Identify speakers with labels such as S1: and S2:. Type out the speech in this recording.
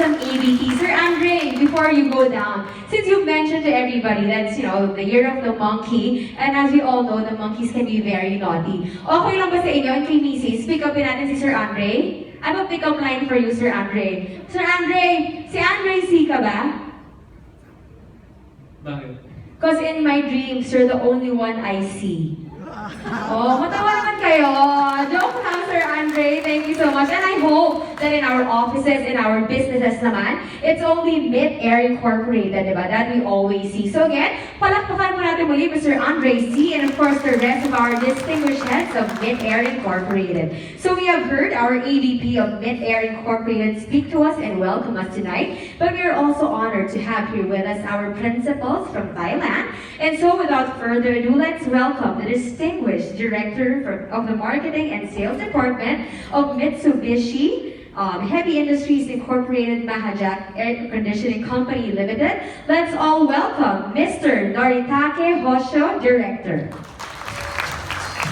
S1: some ABT. Sir Andre, before you go down, since you've mentioned to everybody that's, the year of the monkey, and as we all know, the monkeys can be very naughty. Okay lang ba sa inyo, and kay Mrs., pick upin natin si Sir Andre? I have a pick-up line for you, Sir Andre. Sir Andre, si Andre C ka ba?
S2: Bakit?
S1: Because in my dreams, you're the only one I see. Oh, matawa naman kayo. Joke lang, Sir Andre. Thank you so much. And I hope that in our offices, in our businesses naman, it's only Mid-Air Incorporated, diba? That we always see. So again, palakpakan mo natin muli Mr. Andre C. and of course the rest of our distinguished heads of Mid-Air Incorporated. So we have heard our AVP of Mid-Air Incorporated speak to us and welcome us tonight. But we are also honored to have here with us our principals from Thailand. And so without further ado, let's welcome the distinguished Director of the Marketing and Sales Department of Mitsubishi Heavy Industries Incorporated Mahajak Air Conditioning Company Limited. Let's all welcome Mr. Noritake Hosho, Director.